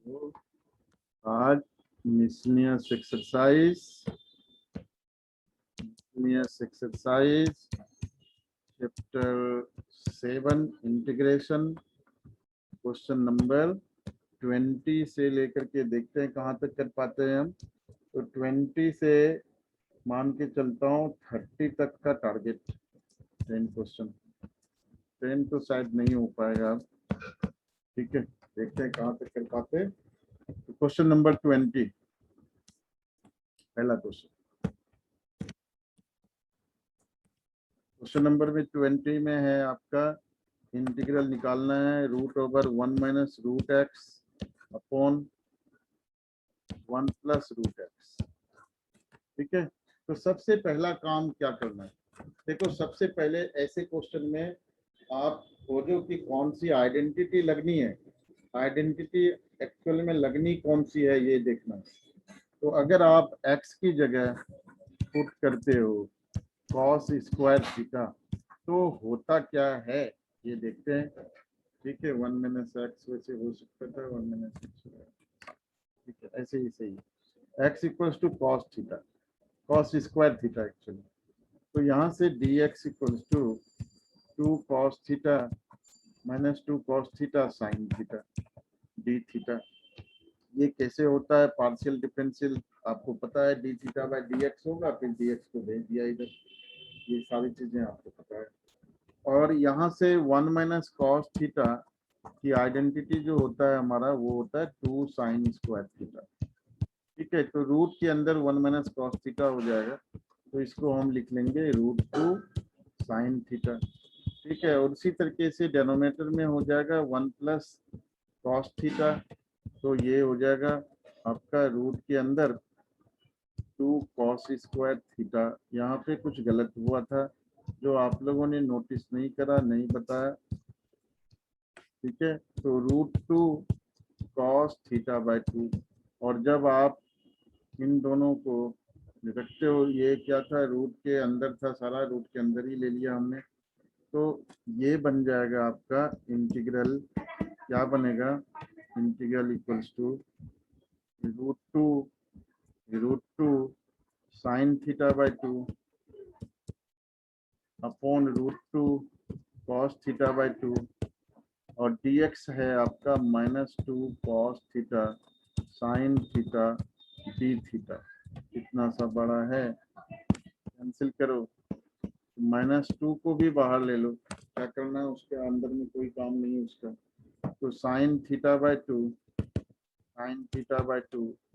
तो आज miscellaneous exercise chapter 7 integration question number 20 से लेकर के देखते हैं कहाँ तक कर पाते हैं हम। तो 20 से मान के चलता हूँ 30 तक का टारगेट 10 क्वेश्चन। 10 तो शायद नहीं हो पाएगा अब, ठीक है, देखते हैं कहाँ तक कर पाते हैं। तो क्वेश्चन नंबर 20, पहला क्वेश्चन नंबर में 20 में है आपका इंटीग्रल निकालना है root over 1 minus root x upon 1 plus root x. ठीक है, तो सबसे पहला काम क्या करना है, देखो सबसे पहले ऐसे क्वेश्चन में आप खोजो कि कौन सी आइडेंटिटी लगनी है। आइडेंटिटी एक्चुअल में लगनी कौन सी है ये देखना है। तो अगर आप x की जगह पुट करते हो cos स्क्वायर थीटा तो होता क्या है ये देखते हैं। ठीक है, 1 माइनस एक्स वैसे हो सकता था 1 माइनस एक्स, ठीक है, ऐसे ही सही। x equals to cos theta, cos square theta actually. तो यहाँ से dx equals to 2 cos theta minus 2 cos theta sine theta d theta. ये कैसे होता है पार्शियल डिफरेंशियल, आपको पता है d थीटा बाय dx होगा, फिर dx को भेज दिया इधर, ये सारी चीजें आपको पता है। और यहाँ से 1 माइनस कॉस थीटा की आइडेंटिटी जो होता है हमारा वो होता है 2 साइन स्क्वायर थीटा। ठीक है, तो रूट के अंदर 1 माइनस कॉस थीटा हो जाएगा, तो इसको हम लिख लेंगे रूट 2 साइन थीटा। ठीक है, और उसी तरीके से डेनोमिनेटर में हो जाएगा 1 प्लस कॉस थीटा, तो ये हो जाएगा आपका रूट के अंदर 2 कॉस स्क्वायर थीटा। यहाँ पे कुछ गलत हुआ था जो आप लोगों ने नोटिस नहीं करा, नहीं बताया। ठीक है, तो रूट 2 कॉस थीटा बाय 2, और जब आप इन दोनों को रखते हो, ये क्या था रूट के अंदर था, सारा रूट के अंदर ही ले लिया हमने, तो ये बन जाएगा आपका इंटीग्रल, क्या बनेगा, integral equals to root two sine theta by 2 upon root 2 cos theta by 2, और dx है आपका minus 2 cos theta sine theta d theta. इतना सा बड़ा है, कैंसिल करो, माइनस 2 को भी बाहर ले लो, क्या करना है उसके अंदर में कोई काम नहीं है उसका। तो sign theta by 2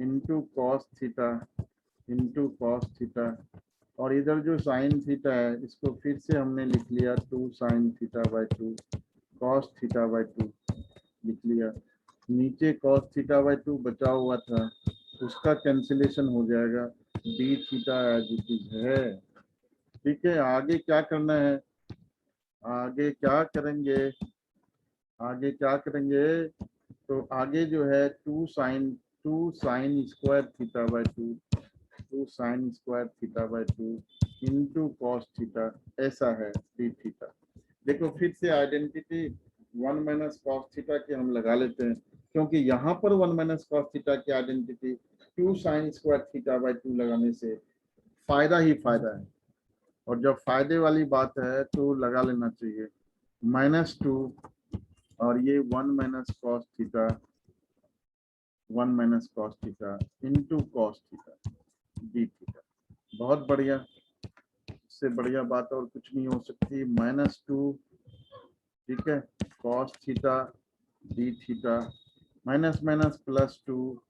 into cos theta, और इधर जो साइन थीटा है इसको फिर से हमने लिख लिया 2 sine theta by 2 cos theta by 2 लिख लिया। नीचे cos थीटा बाय 2 बचा हुआ था, उसका कैंसिलेशन हो जाएगा, d theta as it is है। ठीक है, आगे क्या करना है, आगे क्या करेंगे, आगे क्या करेंगे, तो आगे जो है 2 sine square theta by 2 sine square theta by 2 into cos theta, ऐसा है डी थीटा। देखो फिर से आइडेंटिटी 1 माइनस कॉस थीटा की हम लगा लेते हैं, क्योंकि यहाँ पर 1 माइनस कॉस थीटा की identity 2 sine square theta by 2 लगाने से फायदा ही फायदा है, और जब फायदे वाली बात है तो लगा लेना चाहिए। -2 और ये 1 minus cos theta into cos theta d theta. बहुत बढ़िया, इससे बढ़िया बात और कुछ नहीं हो सकती। -2, ठीक है, cos theta d theta minus minus +2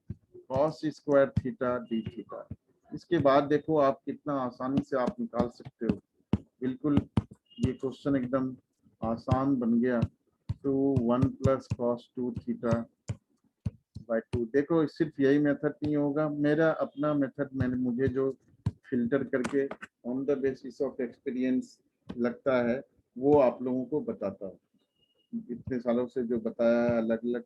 cos square theta d theta. इसके बाद देखो आप कितना आसानी से आप निकाल सकते हो, बिल्कुल ये क्वेश्चन एकदम आसान बन गया। तो 1 प्लस कॉस 2 थीटा बाय 2। देखो सिर्फ यही मेथड नहीं होगा, मेरा अपना मेथड, मैंने मुझे जो फिल्टर करके on the basis of experience लगता है वो आप लोगों को बताता हूँ। इतने सालों से जो बताया है अलग अलग,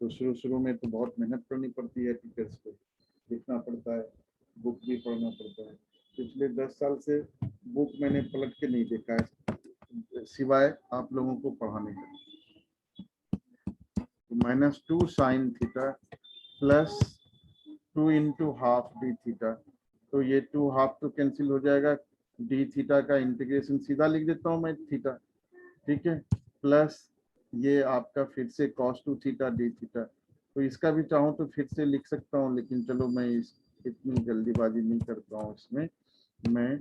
तो शुरू में तो बहुत मेहनत करनी पड़ती है, टीचर्स को लिखना पड़ता है, बुक भी पढ़ना पड़ता है। पिछले 10 साल से बुक मैंने पलट के नहीं देखा है सिवाय आप लोगों को पढ़ाने का। -2 sine theta plus 2 into half D theta. तो ये 2 हाफ तो कैंसिल हो जाएगा, डी थीटा का इंटीग्रेशन सीधा लिख देता हूँ मैं थीटा, ठीक है, प्लस ये आपका फिर से cos 2 थीटा डी थीटा। तो इसका भी चाहूँ तो फिर से लिख सकता हूँ, लेकिन चलो मैं इतनी जल्दीबाजी नहीं करता हूँ, इसमें मैं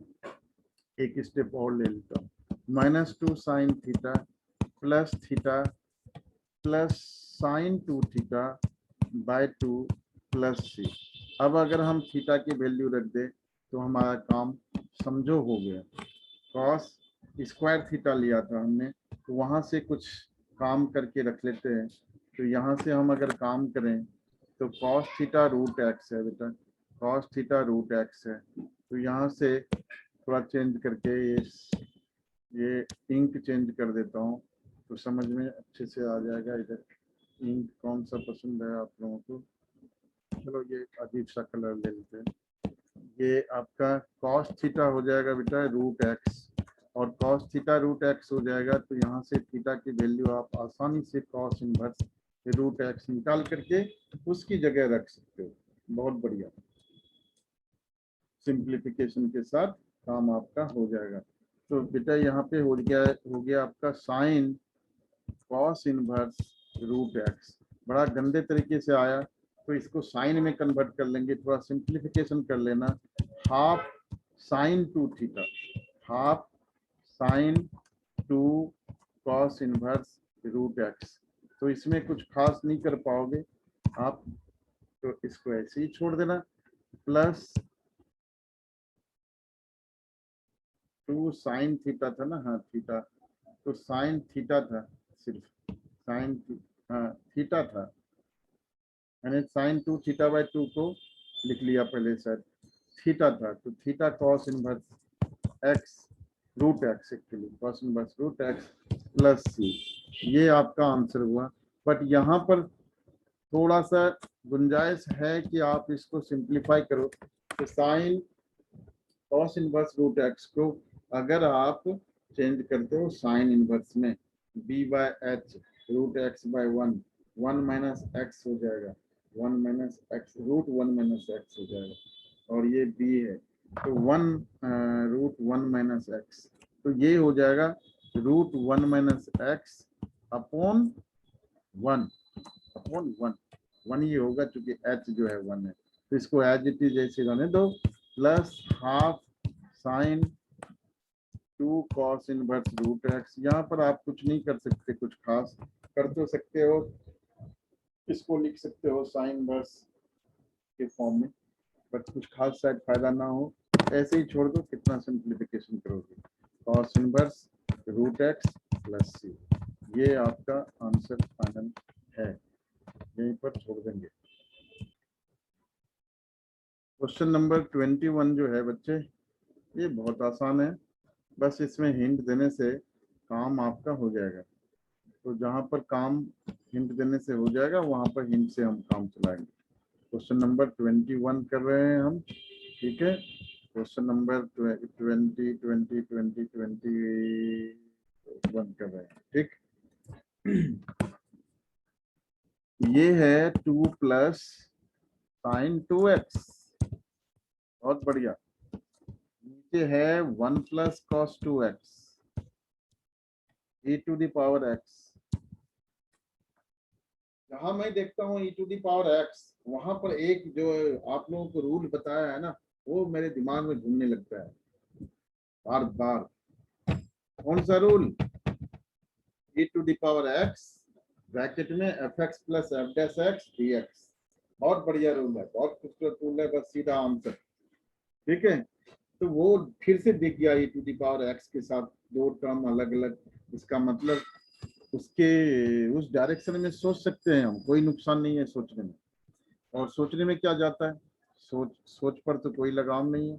एक स्टेप और ले लेता हूँ। -2 sine theta plus theta plus sine 2 theta by 2 plus C. अब अगर हम थीटा की वैल्यू रख दे तो हमारा काम समझो हो गया। कॉस स्क्वायर थीटा लिया था हमने, तो वहां से कुछ काम करके रख लेते हैं। तो यहाँ से हम अगर काम करें तो कॉस थीटा रूट एक्स है बेटा, कॉस थीटा रूट एक्स है। तो यहाँ से थोड़ा चेंज करके ये इंक चेंज कर देता हूँ तो समझ में अच्छे से आ जाएगा। इधर इंक कौन सा पसंद है आप लोगों को, चलो ये अजीब सा कलर ले लेते हैं। ये आपका कॉस थीटा हो जाएगा बेटा रूट एक्स, और कॉस थीटा रूट एक्स हो जाएगा, तो यहाँ से थीटा की वैल्यू आप आसानी से कॉस इनवर्स रूट एक्स निकाल करके उसकी जगह रख सकते हो। बहुत बढ़िया, सिंप्लीफिकेशन के साथ काम आपका हो जाएगा। तो बेटा यहाँ पे हो गया आपका sine cos inverse root x. बड़ा गंदे तरीके से आया, तो इसको साइन में कन्वर्ट कर लेंगे, थोड़ा सिंप्लीफिकेशन कर लेना। Half sine 2 theta, half sine 2 cos inverse root x. तो इसमें कुछ खास नहीं कर पाओगे आप, तो इसको ऐसे ही छोड़ देना। प्लस 2 साइन थीटा था ना, हाँ थीटा, तो साइन थीटा था, सिर्फ साइन हाँ थीटा था, मैंने साइन 2 थीटा बाय 2 को लिख लिया पहले सर, थीटा था, तो theta cos inverse X root X, actually cos inverse root X plus C. ये आपका आंसर हुआ। बट यहाँ पर थोड़ा सा गुंजाइश है कि आप इसको सिंप्लीफाई करो। तो sine cos inverse root x को अगर आप चेंज करते हो साइन इनवर्स में, B by H root x by 1, 1 minus x हो जाएगा, 1 minus x root 1 minus x हो जाएगा, और ये बी है तो 1 रूट 1 माइनस एक्स, तो ये हो जाएगा root 1 minus x upon 1 upon 1, 1 ये होगा क्योंकि एच जो है 1 है, तो इसको एज इट इज ऐसे रहने दो। Plus half sine 2 cos inverse root x. यहाँ पर आप कुछ नहीं कर सकते, कुछ खास कर तो सकते हो, इसको लिख सकते हो साइन इनवर्स के फॉर्म में, बट कुछ खास शायद फायदा ना हो, ऐसे ही छोड़ दो। कितना सिंप्लीफिकेशन करोगे, cos inverse root X plus C. ये आपका आंसर फाइनल है, यहीं पर छोड़ देंगे। क्वेश्चन नंबर 21 जो है बच्चे, ये बहुत आसान है, बस इसमें हिंट देने से काम आपका हो जाएगा। तो जहाँ पर काम हिंट देने से हो जाएगा वहाँ पर हिंट से हम काम चलाएंगे। क्वेश्चन नंबर 21 कर रहे हैं हम, ठीक है। क्वेश्चन नंबर 20 21 कर रहे हैं, ठीक। ये है 2 प्लस साइन 2x, बहुत बढ़िया। नीचे है 1 plus cos 2x e to the power x। जहां मैं देखता हूँ e to the power x, वहां पर एक जो आप लोगों को रूल बताया है ना, वो मेरे दिमाग में घूमने लगता है बार बार। कौन सा rule, e to the power x bracket में fx plus f dash x dx। बहुत बढ़िया रूल है, बहुत खूबसूरत रूल है, बस सीधा आंसर, ठीक है। तो वो फिर से दिख गया e to the power x के साथ दो टर्म अलग अलग, इसका मतलब उसके उस डायरेक्शन में सोच सकते हैं हम, कोई नुकसान नहीं है सोचने में। और सोचने में क्या जाता है, सोच पर तो कोई लगाम नहीं है,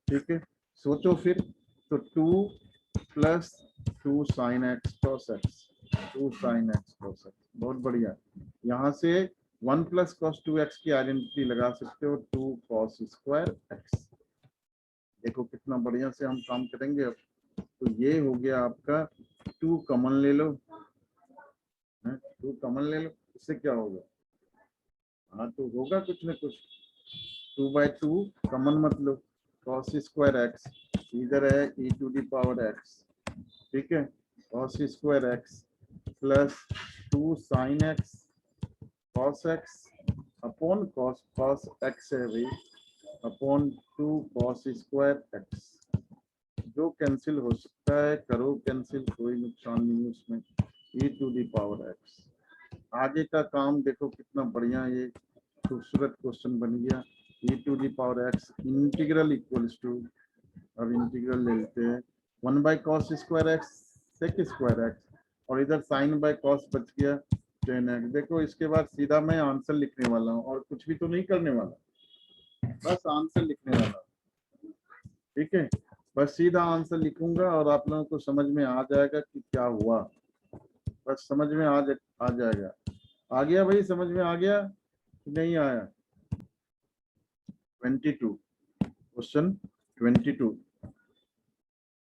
ठीक है। सोचो फिर, तो 2 plus 2 sine x cos x, 2 sine x cos x, बहुत बढ़िया। यहाँ से 1 प्लस कॉस 2x की आइडेंटिटी लगा सकते हो, 2 कॉस स्क्वायर एक्स। देखो कितना बढ़िया से हम काम करेंगे अब। तो ये हो गया आपका 2 कॉमन ले लो, 2 2 कॉमन ले लो, इससे क्या होगा? हाँ तो होगा कुछ ना कुछ। 2/2 कॉमन मत लो, cos स्क्वायर एक्स इधर है e to the power x, ठीक है, cos square x plus 2 sine x cos x upon cos x है भाई अपॉन 2 cos स्क्वायर x। जो कैंसिल हो सकता है करो कैंसिल, कोई नुकसान नहीं उसमें, e to the power x। आगे का काम देखो कितना बढ़िया ये खूबसूरत क्वेश्चन बन गया। e to the power x integral equals to, अब इंटीग्रल ले लेते हैं 1/cos square x sec square x और इधर साइन बाय कॉस बच गया 10x। देखो इसके बाद सीधा मैं आंसर लिखने वाला हूँ और कुछ भी तो नहीं करने वाला, बस आंसर लिखने वाला, ठीक है। बस सीधा आंसर लिखूंगा और आप लोगों को समझ में आ जाएगा कि क्या हुआ, बस समझ में आ जाएगा। आ गया भाई, समझ में आ गया कि नहीं आया? 22 क्वेश्चन 22,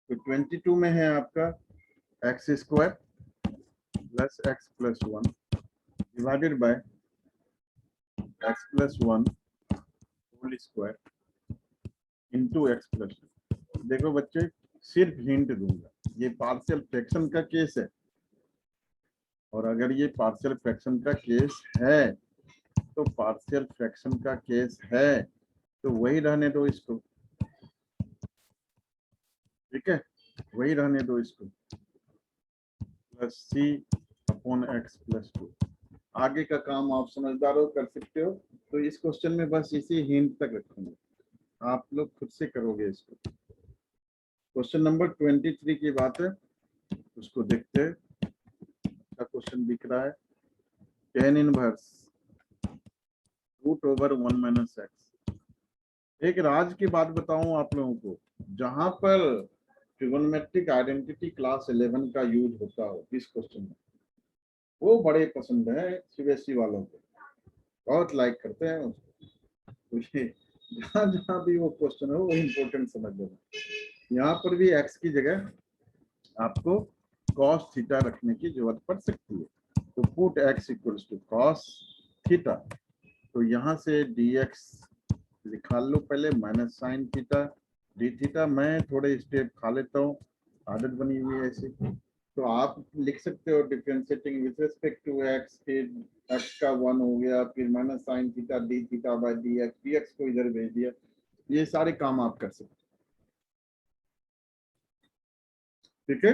तो 22 में है आपका x square plus x plus 1 divided by x plus 1 whole square into x plus 2। देखो बच्चे सिर्फ हिंट दूंगा, ये पार्शियल फ्रैक्शन का केस है और अगर ये पार्शियल फ्रैक्शन का केस है तो पार्शियल फ्रैक्शन का केस है तो वही रहने दो इसको, ठीक है, वही रहने दो इसको, प्लस सी अपॉन एक्स प्लस 2। आगे का काम आप समझदार हो कर सकते हो, तो इस क्वेश्चन में बस इसी हिंट तक रखूंगा, आप लोग खुद से करोगे इसको। क्वेश्चन नंबर 23 की बात है, उसको देखते हैं। अच्छा क्वेश्चन दिख रहा है, tan इनवर्स √1 माइनस एक्स। एक राज की बात बताऊं आप लोगों को, जहां पर ट्रिगोनोमेट्रिक आइडेंटिटी क्लास 11 का यूज होता हो इस क्वेश्चन में, वो बड़े पसंद है सीबीएसई वालों को, बहुत लाइक करते हैं उसको। जहां जहां भी वो क्वेश्चन हो वो इम्पोर्टेंट समझ लेना। यहाँ पर भी एक्स की जगह आपको cos थीटा रखने की जरूरत पड़ सकती है, तो put x equals to cos theta, तो यहाँ से dx लिखा लो पहले minus sine theta d theta. मैं थोड़े स्टेप खा लेता हूँ, आदत बनी हुई है ऐसी, तो आप लिख सकते हो differentiating with respect to x, फिर x का 1 हो गया, फिर minus sine theta d theta by dx को इधर भेज दिया, ये सारे काम आप कर सकते, ठीक है।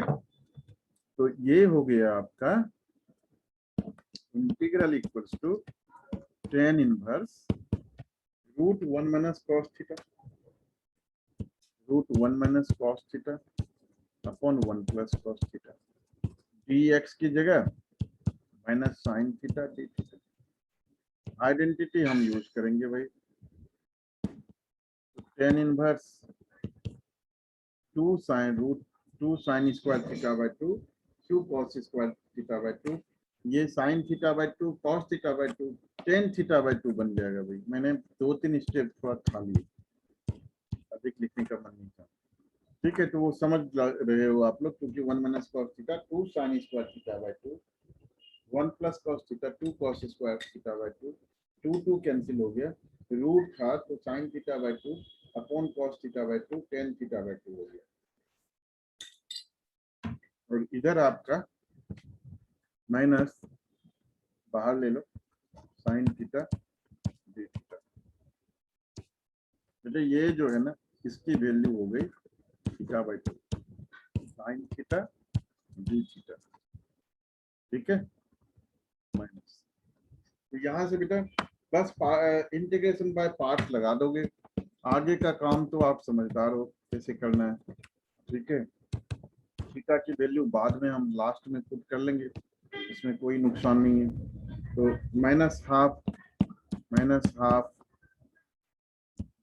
तो ये हो गया आपका integral equals to tan inverse √1 minus cos theta, √1 minus cos theta upon 1 plus cos theta, dx की जगह minus sine theta d theta. Identity हम यूज करेंगे भाई, तो tan inverse 2 sin square theta by 2 2 cos square theta by 2, ये sin theta by 2 cos theta by 2 tan theta by 2 बन जाएगा भाई। मैंने 2-3 स्टेप थोड़ा खा लिए, अधिक लिखने का मन नहीं था, ठीक है। तो वो समझ रहे हो आप लोग, क्योंकि 1 minus cos theta 2 sin square theta by 2 1 plus cos theta 2 cos square theta by 2 2 cancel हो गया, रूट था तो sin theta by 2 upon cos theta by 2 tan theta by 2 हो गया, और इधर आपका माइनस बाहर ले लो साइन थीटा डी थीटा, बेटे ये जो है ना इसकी वैल्यू हो गई theta by 2 sine theta d theta, ठीक है, माइनस। तो यहाँ से बेटा बस इंटीग्रेशन बाय पार्ट्स लगा दोगे, आगे का काम तो आप समझदार हो कैसे करना है, ठीक है। थीटा की वैल्यू बाद में हम लास्ट में पुट कर लेंगे, इसमें कोई नुकसान नहीं है। तो माइनस हाफ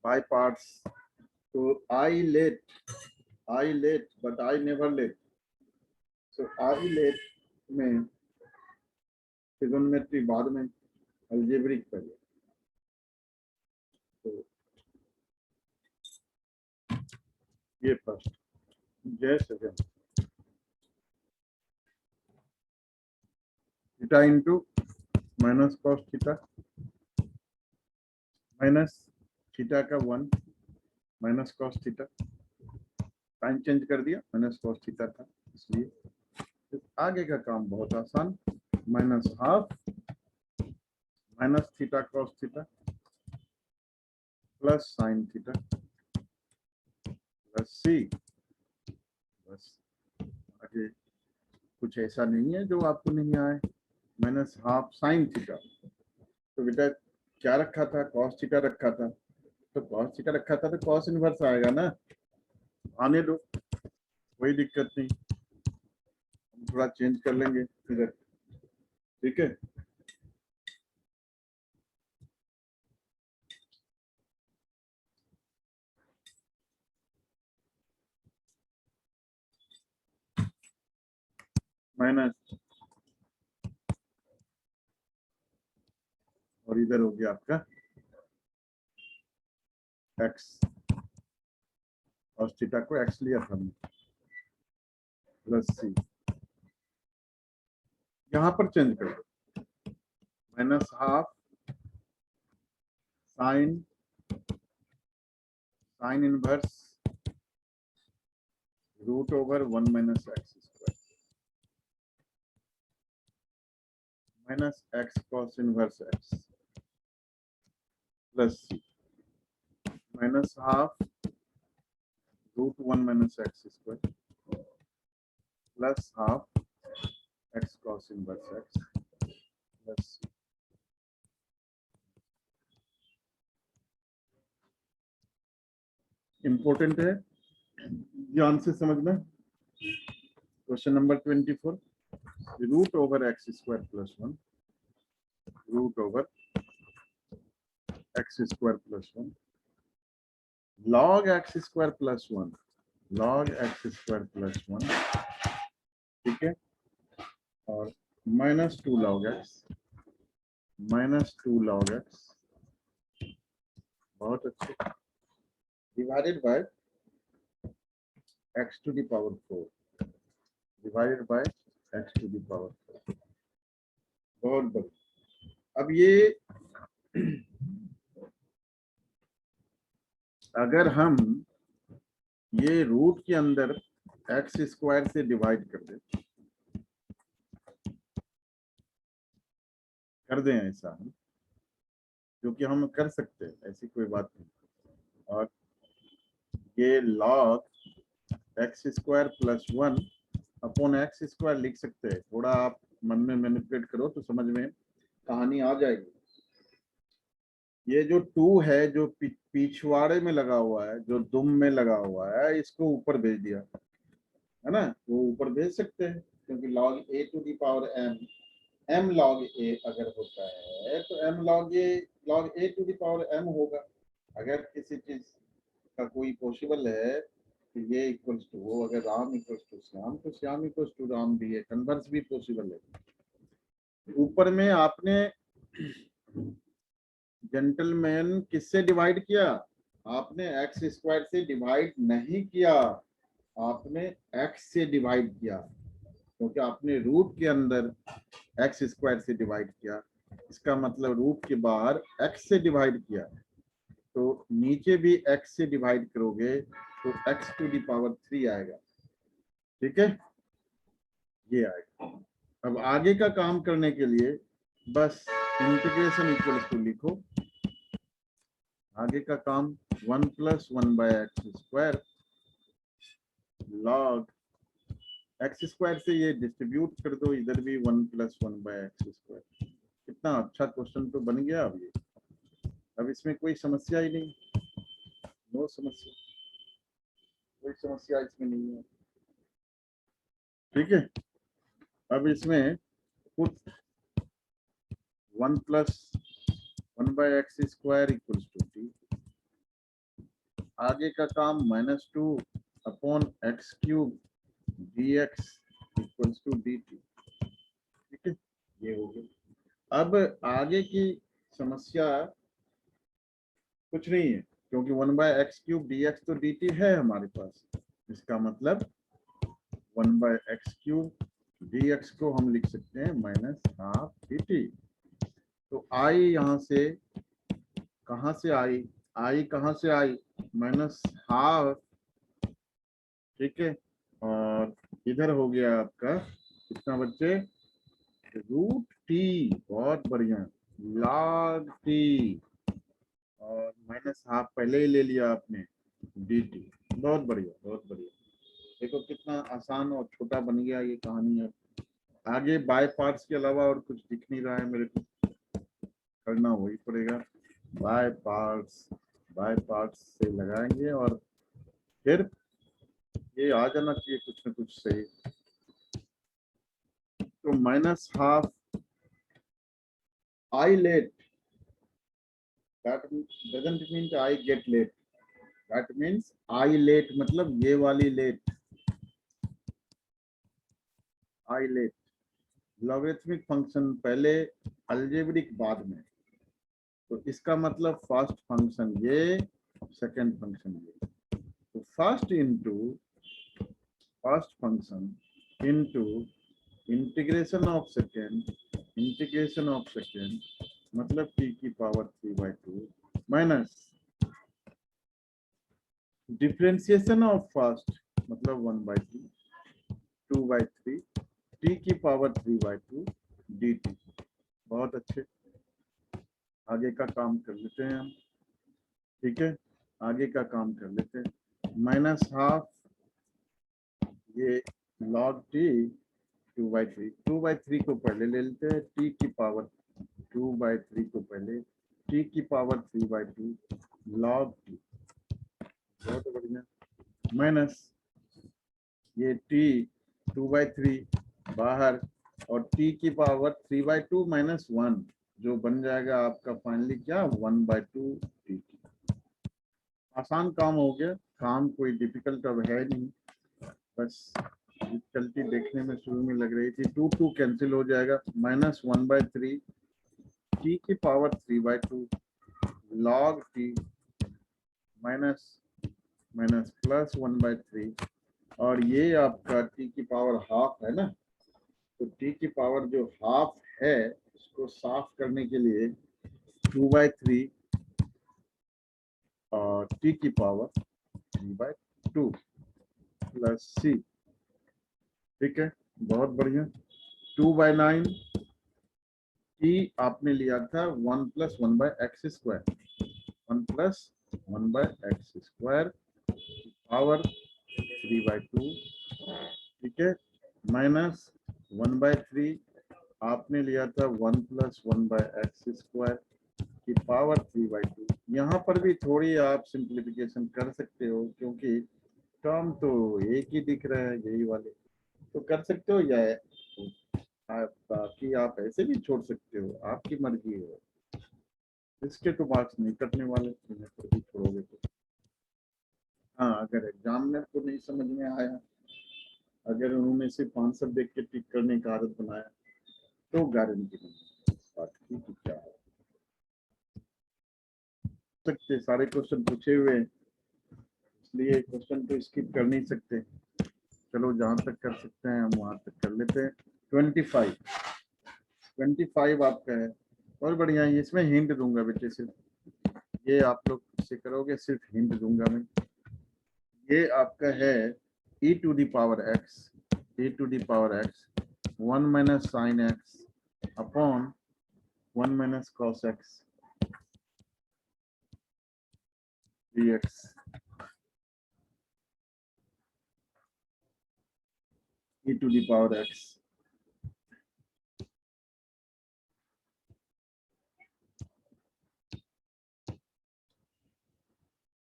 बाय पार्ट्स, तो I late but I never late, so I late में ट्रिगोनोमेट्री बाद में, अलजेब्रिक पहले, तो ये फर्स्ट जय सजन। Theta into minus cos theta minus theta का 1 minus cos theta, sine change कर दिया, माइनस कॉस थीटा था इसलिए। तो आगे का काम बहुत आसान, minus half minus theta cos theta plus sine theta plus C. बस आगे कुछ ऐसा नहीं है जो आपको नहीं आए। माइनस हाफ साइन थीटा, तो बेटा क्या रखा था, कॉस थीटा रखा था, तो कॉस थीटा रखा था तो कॉस इनवर्स आएगा ना, आने दो, कोई दिक्कत नहीं, हम थोड़ा चेंज कर लेंगे इधर, ठीक है। माइनस और इधर हो गया आपका एक्स, कॉस थीटा को एक्स लिया था हमने, प्लस सी, यहां पर चेंज कर दो, minus half sine sine inverse root over 1 minus X square minus X cos inverse X plus C minus half root 1 minus X square plus half X cos inverse X plus C. Important है, ध्यान से समझना। Question number 24, root over X square plus 1 root over X square plus 1 log x square plus 1 log x square plus 1, ठीक है, और minus 2 log x minus 2 log x, बहुत अच्छे, divided by x to the power 4 divided by x to the power 4, बहुत बढ़िया। अब ये अगर हम ये रूट के अंदर एक्स स्क्वायर से डिवाइड कर दें ऐसा हम, क्योंकि हम कर सकते हैं, ऐसी कोई बात नहीं, और ये log x square plus 1 upon x square लिख सकते हैं, थोड़ा आप मन में मैनिपुलेट करो तो समझ में कहानी आ जाएगी। ये जो 2 है जो पिछवाड़े में लगा हुआ है, जो दुम में लगा हुआ है, इसको ऊपर भेज दिया है ना, वो ऊपर भेज सकते हैं, क्योंकि log A to the power M, M log A अगर होता है तो M log A to the power M होगा। अगर किसी चीज का कोई पॉसिबल है तो ये इक्वल्स टू वो, अगर राम इक्वल्स टू श्याम तो श्याम इक्वल्स टू राम भी है, कन्वर्स भी पॉसिबल है। ऊपर में आपने जेंटलमैन किससे डिवाइड किया, आपने एक्स स्क्वायर से डिवाइड नहीं किया, आपने एक्स से डिवाइड किया, क्योंकि आपने रूट के अंदर एक्स स्क्वायर से डिवाइड किया, इसका मतलब रूट के बाहर एक्स से डिवाइड किया, तो नीचे भी एक्स से डिवाइड करोगे तो एक्स टू दी पावर 3 आएगा, ठीक है, ये आएगा। अब आगे का काम करने के लिए बस इंटीग्रेशन इक्वल्स टू लिखो, आगे का काम 1 plus 1 by x square log x square से ये डिस्ट्रीब्यूट कर दो, इधर भी 1 प्लस 1 बाय एक्स स्क्वायर। कितना अच्छा क्वेश्चन तो बन गया अब ये, अब इसमें कोई समस्या ही नहीं, नो समस्या, कोई समस्या इसमें नहीं है, ठीक है। अब इसमें कुछ 1 plus 1 by x square equals to t, आगे का काम -2 upon x cube d x equals to d t, ठीक है, ये हो गया। अब आगे की समस्या कुछ नहीं है, क्योंकि 1 by x cube d x तो डी टी है हमारे पास, इसका मतलब 1 बाय एक्स क्यूब dx को हम लिख सकते हैं माइनस हाफ dt। तो आई यहाँ से कहाँ से आई, आई कहाँ से आई, माइनस हाफ, ठीक है। और इधर हो गया आपका कितना बच्चे, रूट टी, बहुत बढ़िया, लॉग टी, और माइनस हाफ पहले ही ले लिया आपने, डी टी। बहुत बढ़िया, बहुत बढ़िया। देखो कितना आसान और छोटा बन गया ये कहानी है। आगे बाय पार्ट्स के अलावा और कुछ दिख नहीं रहा है मेरे को, करना वही पड़ेगा। बाय पार्ट्स से लगाएंगे और फिर ये आ जाना चाहिए कुछ ना कुछ सही। तो minus half I let, that doesn't mean I get late, that means I late मतलब ये वाली late, I late। Logarithmic function पहले, अलजेब्रिक बाद में। तो इसका मतलब फर्स्ट फंक्शन ये, सेकंड फंक्शन ये। तो first function into integration of second, मतलब t की power 3/2 minus differentiation of first मतलब 1/2, 2/3, t की पावर 3/2 dt। बहुत अच्छे, आगे का काम कर लेते हैं हम, ठीक है। आगे का काम कर लेते हैं। माइनस हाफ ये log t 2/3, 2/3 को पहले ले लेते हैं, t की पावर 2/3 को पहले, t की पावर 3/2 log t। बहुत बढ़िया। माइनस ये t 2/3 बाहर, और t की पावर 3/2 माइनस 1, जो बन जाएगा आपका फाइनली क्या, 1/2 dt। आसान काम हो गया, काम कोई डिफिकल्ट अब है नहीं, बस डिफिकल्टी देखने में शुरू में लग रही थी। 2 कैंसिल हो जाएगा, माइनस 1/3 t की power 3/2 log t minus plus 1/3, और ये आपका t की पावर हाफ है ना, तो t की पावर जो हाफ है उसको साफ करने के लिए 2/3 और t की पावर 3/2 प्लस c, ठीक है। बहुत बढ़िया। 2/9 t आपने लिया था 1 + 1/x², 1 + 1/x² पावर 3/2, ठीक है। माइनस 1/3 आपने लिया था 1 + 1/x² की पावर 3/2। यहाँ पर भी थोड़ी आप सिंप्लीफिकेशन कर सकते हो, क्योंकि टर्म तो एक ही दिख रहा है, यही वाले तो कर सकते हो, या बाकी आप ऐसे भी छोड़ सकते हो, आपकी मर्जी है। इसके तो मार्क्स नहीं कटने वाले, तुम्हें पर भी छोड़ोगे तो। हाँ, अगर एग्जाम में आपको नहीं समझ में आया, अगर उन्होंने सिर्फ आंसर देख के टिक करने का आदत बनाया, तो गारंटी नहीं बात की कि क्या है। सकते सारे क्वेश्चन पूछे हुए हैं, इसलिए क्वेश्चन तो स्किप कर नहीं सकते। चलो जहां तक कर सकते हैं हम वहां तक कर लेते हैं। 25 आपका है, और बढ़िया है। इसमें हिंट दूंगा बेटे, सिर्फ ये आप लोग से करोगे, सिर्फ हिंट दूंगा मैं। ये आपका है e to the power x, 1 - sin x upon 1 - cos x dx। e to the power x,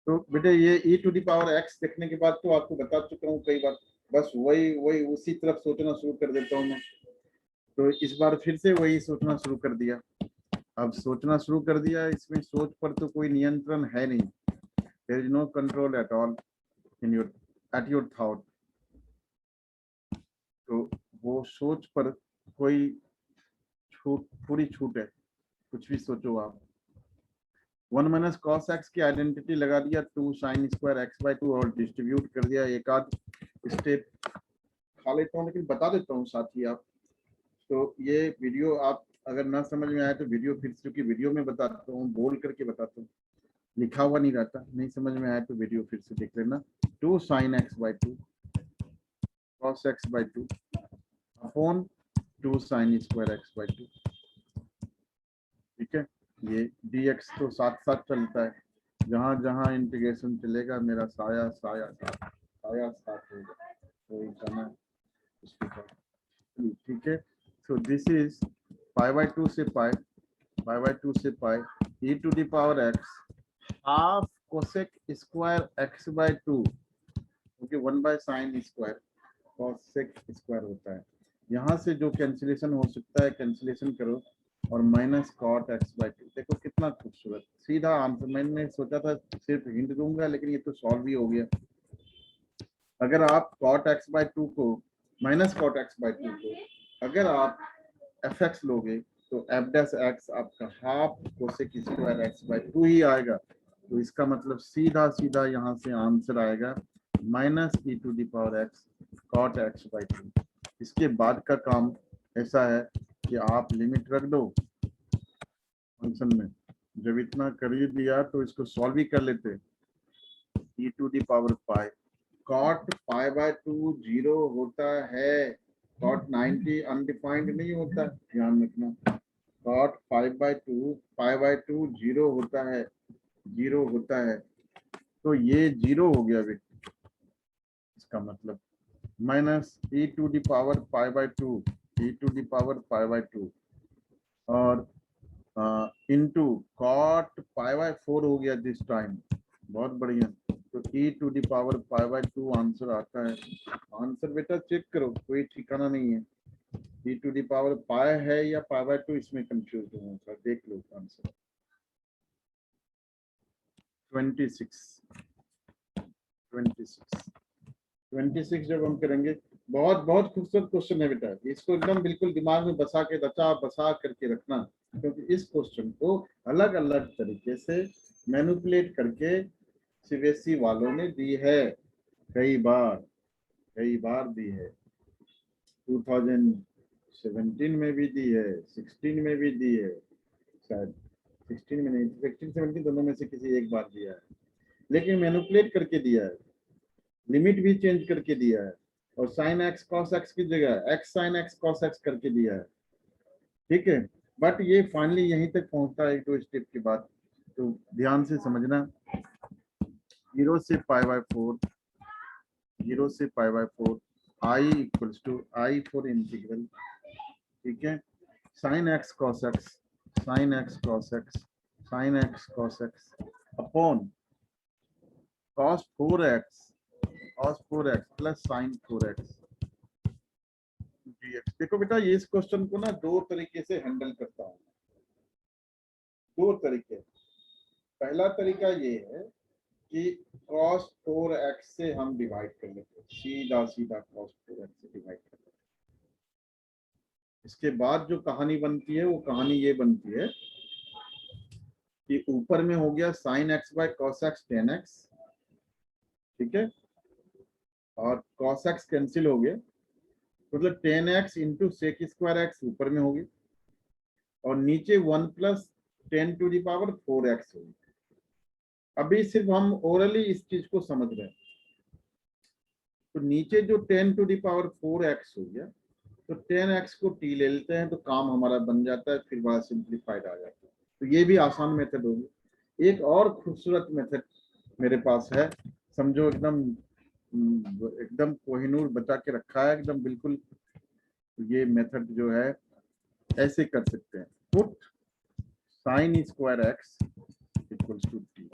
तो बेटे ये e to the power x देखने के बाद तो आपको बता चुका हूँ कई बार, बस वही उसी तरफ सोचना शुरू कर देता हूँ मैं। तो इस बार फिर से वही सोचना शुरू कर दिया। अब सोचना शुरू कर दिया, इसमें सोच पर तो कोई नियंत्रण है नहीं, there is no control at all in your thought. तो वो सोच पर कोई पूरी छूट है, कुछ भी सोचो आप। 1 - cos x की आइडेंटिटी लगा दिया, 2 sin² x/2 और डिस्ट्रीब्यूट कर दिया, एक आध स्टेप दिखा लेता हूँ, लेकिन बता देता हूँ साथ ही आप। तो ये वीडियो आप अगर ना समझ में आए तो वीडियो फिर से, क्योंकि वीडियो में बताता हूँ, बोल करके बताता हूँ, लिखा हुआ नहीं रहता। नहीं समझ में आए तो वीडियो फिर से देख लेना। 2 sin x by 2 cos x by 2 upon 2 sin square x by 2। ठीक है, ये dx तो साथ साथ चलता है, जहां जहां इंटीग्रेशन चलेगा मेरा साया साया साथ साया साथ होगा, तो जाना इसके साथ। ठीक है, so this is pi by 2 से पाई, पाई बाय 2 से pi e to the power x half cosec square x by 2, क्योंकि 1 by sine square cosec square होता है। यहाँ से जो कैंसिलेशन हो सकता है कैंसिलेशन करो, और माइनस कॉट एक्स बाई 2। देखो कितना खूबसूरत सीधा आंसर। मैंने सोचा था सिर्फ हिंट दूंगा, लेकिन ये तो सॉल्व ही हो गया। अगर आप कॉट एक्स बाई 2 को, माइनस कॉट एक्स बाई 2 को अगर आप एफ एक्स लोगे तो एफ डैश एक्स आपका half cosec square x by 2 ही आएगा। तो इसका मतलब सीधा सीधा यहाँ से आंसर आएगा minus e to the power x cot x by 2। इसके बाद का काम ऐसा है कि आप लिमिट रख दो फंक्शन में। जब इतना कर ही दिया तो इसको सॉल्व ही कर लेते। E to the power pi cot pi by 2 zero होता है, कॉट 90 अनडिफाइंड नहीं होता, ध्यान रखना। कॉट पाई बाय 2 जीरो होता है, जीरो होता है। तो ये जीरो हो गया बेटा, इसका मतलब minus e to the power pi by 2, e to the power pi by 2 और इनटू कॉट पाई बाय 4 हो गया दिस टाइम। बहुत बढ़िया। तो e to the power pi by 2 answer आता है। आंसर बेटा चेक करो, कोई ठिकाना नहीं है। e to the power pi है या पाई बाय 2, इसमें कंफ्यूज होगा। देख लो आंसर 26 26 जब हम करेंगे। बहुत बहुत खूबसूरत क्वेश्चन है बेटा, इसको एकदम बिल्कुल दिमाग में बसा के रचा बसा करके रखना, क्योंकि इस क्वेश्चन को अलग अलग तरीके से मैनिपुलेट करके सीबीएसई वालों ने दी है, कई बार दी है। 2017 में भी दी है, 16 में भी दी है, शायद 16 में नहीं, 16 17 दोनों में से किसी एक बार दिया है, लेकिन मैनिपुलेट करके दिया है, लिमिट भी चेंज करके दिया है, और साइन एक्स कॉस एक्स की जगह x sine x cos x करके दिया है। ठीक है, बट ये फाइनली यहीं तक पहुंचता है एक दो स्टेप के बाद। तो ध्यान से समझना, 0 से पाई बाय 4, 0 से pi by 4 I equals to I for integral. ठीक है, sine x cos x, sine x cos x, sine x cos x upon cos 4x, cos 4x प्लस साइन 4x dx। देखो बेटा, ये इस क्वेश्चन को ना दो तरीके से हैंडल करता हूँ, दो तरीके। पहला तरीका ये है कि cos 4x से हम डिवाइड कर लेते हैं, सीधा सीधा cos 4x से डिवाइड कर लेते हैं। इसके बाद जो कहानी बनती है वो कहानी ये बनती है कि ऊपर में हो गया sin x by cos x tan x, ठीक है, और cos x कैंसिल हो गया, मतलब tan x into sec square x ऊपर में होगी, और नीचे 1 plus 10 to the power 4x होगी। अभी सिर्फ हम ओरली इस चीज को समझ रहे हैं। तो नीचे जो 10 टू दी पावर 4x हो गया, तो 10x को t ले लेते हैं तो काम हमारा बन जाता है, फिर बड़ा सिंप्लीफाइड आ जाता है। तो ये भी आसान मेथड होगी। एक और खूबसूरत मेथड मेरे पास है, समझो एकदम एकदम कोहिनूर बचा के रखा है एकदम बिल्कुल। ये मेथड जो है ऐसे कर सकते हैं, put sine square x equals to t,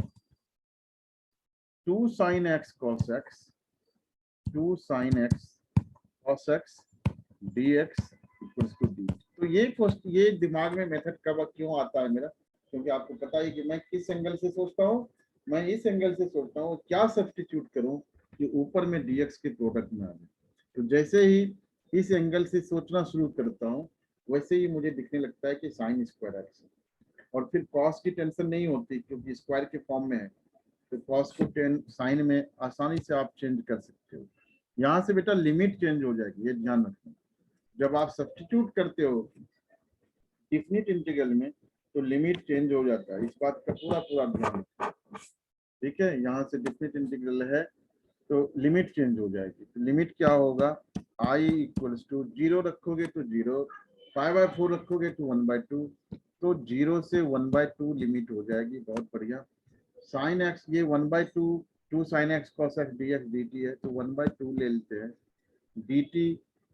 2 sin x cos x, 2 sin x cos x dx equals to d. तो ये दिमाग में मेथड कब क्यों आता है मेरा, क्योंकि आपको पता है कि मैं किस एंगल से सोचता हूँ। मैं इस एंगल से सोचता हूँ क्या सब्स्टिट्यूट करूँ कि ऊपर में dx के प्रोडक्ट में आ जाए। तो जैसे ही इस एंगल से सोचना शुरू करता हूँ, वैसे ही मुझे दिखने लगता है कि साइन स्क्वायर एक्स, और फिर कॉस की टेंशन नहीं होती क्योंकि स्क्वायर के फॉर्म में है। तो कॉस को साइन में आसानी से आप चेंज कर सकते हो। यहाँ से बेटा लिमिट चेंज हो जाएगी, ये ध्यान रखना। जब आप सब्स्टिट्यूट करते हो डिफिनिट इंटीग्रल में तो लिमिट चेंज हो जाता है, इस बात का पूरा पूरा ध्यान रखना। ठीक है, यहाँ से डिफिनिट इंटीग्रल है तो लिमिट चेंज हो जाएगी। तो लिमिट क्या होगा, आई इक्वल्स टू 0 रखोगे तो 0, 5/4 रखोगे तो 1/2, तो 0 से 1/2 लिमिट हो जाएगी। बहुत बढ़िया। साइन एक्स ये 1/2 2 sine x cos x D x D t है, तो 1/2 ले लेते हैं। डी टी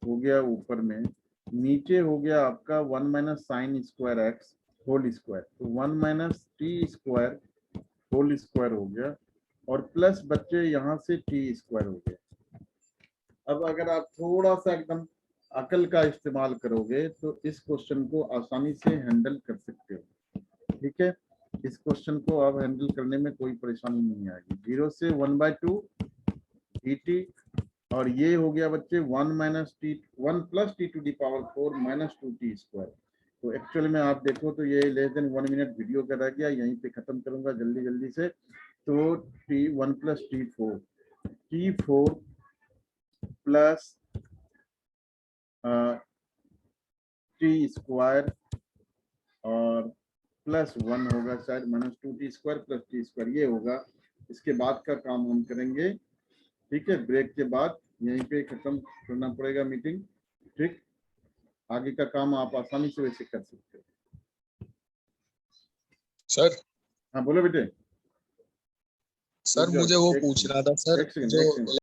हो गया ऊपर में, नीचे हो गया आपका 1 minus sine square x whole square, तो 1 minus t square whole square हो गया, और प्लस बच्चे यहाँ से टी स्क्वायर हो गया। अब अगर आप थोड़ा सा एकदम अकल का इस्तेमाल करोगे तो इस क्वेश्चन को आसानी से हैंडल कर सकते हो। ठीक है, इस क्वेश्चन को आप हैंडल करने में कोई परेशानी नहीं आएगी। 0 से 1/2 dt, और ये हो गया बच्चे 1 minus t 1 plus t to the power 4 minus 2t square. तो एक्चुअल में आप देखो तो ये लेस देन 1 मिनट वीडियो का रह गया, यहीं पे खत्म करूंगा जल्दी जल्दी से। तो T 1 plus t4 plus T square और प्लस 1 होगा शायद, minus 2t square plus T square ये होगा। इसके बाद का काम हम करेंगे, ठीक है, ब्रेक के बाद यहीं पे खत्म करना पड़ेगा मीटिंग। ठीक, आगे का काम आप आसानी से वैसे कर सकते हो। सर हाँ बोलो बेटे। सर मुझे वो एक पूछना था सर, सेकंड, जो